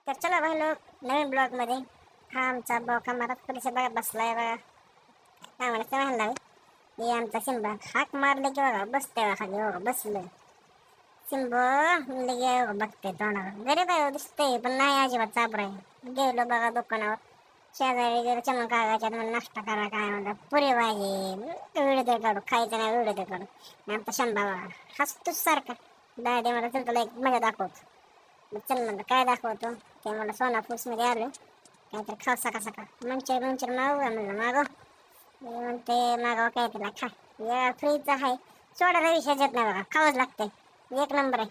तर चला भाई लोक, नवीन ब्लॉग मध्ये हा आमचा ब्लॉग आम्हाला थोडीसा बघा बसलाय बघा. काय म्हणायचं म्हणला हे आमचा सिंबा हाक मारले की बघा बसते बघा खाली बघा बसलं. सिंबा लगे बघते तोंडावर गरीब आहे दिसते पण नाही अजिबात चाबर आहे. गेलो बघा दुकानावर शेजारी गेलो चमन कागाच्या नाश्ता करा काय म्हणतात पुरी भाजी व्हिडिओ काढू खायचं नाही व्हिडिओ काढू. आमचा शंभा बघा हसतोच सारखा. दादी मला तर तुला एक मजा दाखवतो. चल म्हणलं काय दाखवतो ते मला सोना फूड्समध्ये आलं काहीतरी खाऊ सका मंचर मागू का म्हणलं मागव. मी म्हणते मागव काय तिला खा या फ्रीचा आहे सोडायला विषय येत नाही बघा खावंच लागते एक नंबर आहे.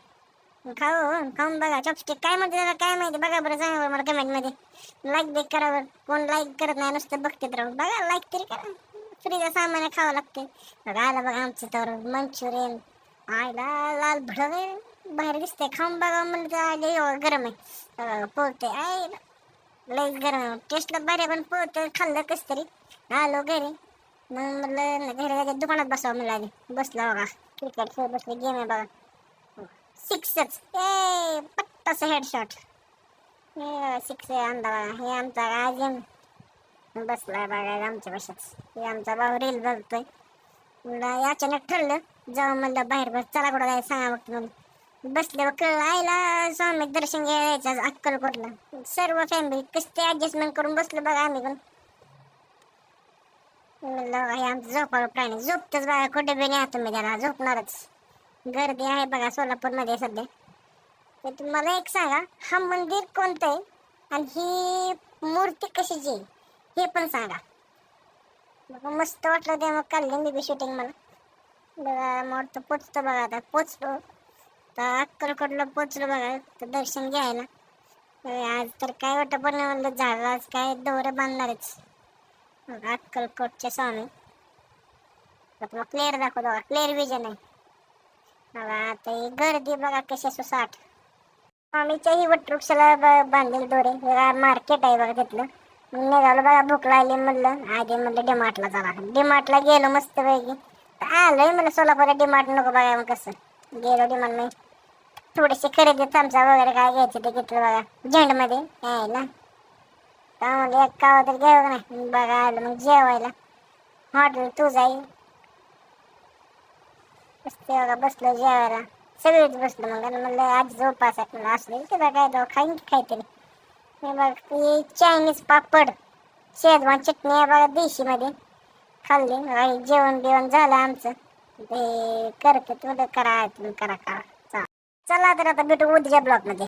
खाऊन बघा चॉपस्टिक काय म्हणते त्याला काय माहिती बघा बरं सांगा बरं मला कमेंटमध्ये. लाईक बिक करा बरं कोण लाईक करत नाही नुसतं बघतेत राहून बघा लाईक तरी करा. फ्रीचा सामान खावं लागते बघा आलं बघा आमचं तर मंचुरियन आयला लाल भडक बाहेर दिसते खाऊन बघा म्हणलं गरम आहे पोहते आहे लई गरम टेस्टला बरे पण पोहते खाल्लं कस तरी आलो घरी. मग म्हणलं घरी दुकानात बसावं म्हणलं आधी बसला बघा क्रिकेट खेळ बसले गेम आहे बघा सिक्सच ए पट्टाचं हेडशॉट हे सिक्स आणला बघा. हे आमचा आजिम बसलाय बघा आमच्या पाशाच हे आमचा भाऊ रील बघतोय. म्हणलं अचानक ठरलं जाऊ म्हणलं बाहेर बस चला कुठं जायचं सांगा बघतो म्हणून बसले कळलं आईला स्वामी दर्शन घ्यायचं अक्कलकोटला सर्व फॅमिली कसं ॲडजस्टमेंट करून बसलो बघा आम्ही पण. म्हणलं हे आमचं झोपाळू प्राणी झोपतच बघा कुठे बी नाही तुम्ही त्याला झोपणारच. गर्दी आहे बघा सोलापूरमध्ये सध्या. तर तुम्हाला एक सांगा हा मंदिर कोणतं आहे आणि ही मूर्ती कशाची आहे हे पण सांगा. मस्त वाटलं ते मग काढली मी बी शूटिंग मला. बघा मग पोचतो बघा आता पोचलो तर अक्कलकोटला पोचलो बघा तर दर्शन घ्यायला. आज तर काय वाटतं पण म्हणलं झालं आज काय दोरं बांधणारच अक्कलकोटचे स्वामी. मग क्लिअर दाखवतो बघा क्लिअर विजन आहे बघा. आता ही गर्दी बघा कशी सुसाट स्वामीच्याही वटवृक्षाला बांधलेले दोरे मार्केट आहे बघा तिथलं. मग निघालो बघा भूक लागली म्हणलं आधी म्हणलं डीमार्टला चला डीमार्टला गेलो मस्त पैकी आलोय म्हणलं सोलापूर डीमार्ट नको बघा मग कसं गेलो डीमार्ट नाही थोडीशी खरेदी चमचा वगैरे काय घ्यायचं ते घेतलं बघा झेंडमध्ये यायला का म्हणलं एक कावा तर घ्यावं नाही बघा आलं मग जेवायला हॉटेल तू जाई बसते बघा बसलो जेवायला सगळीच बसलो मग म्हणलं आज झोपास म्हणलं असले ते बघा काय खाईन की काहीतरी. हे बघ चायनीज पापड शेजवान चटणी आहे बघा देशीमध्ये खाल्ली जेवण बिवण झालं आमचं ते करते तुला करा तुम्ही करा चला तर आता भेटू उद्याच्या ब्लॉगमध्ये.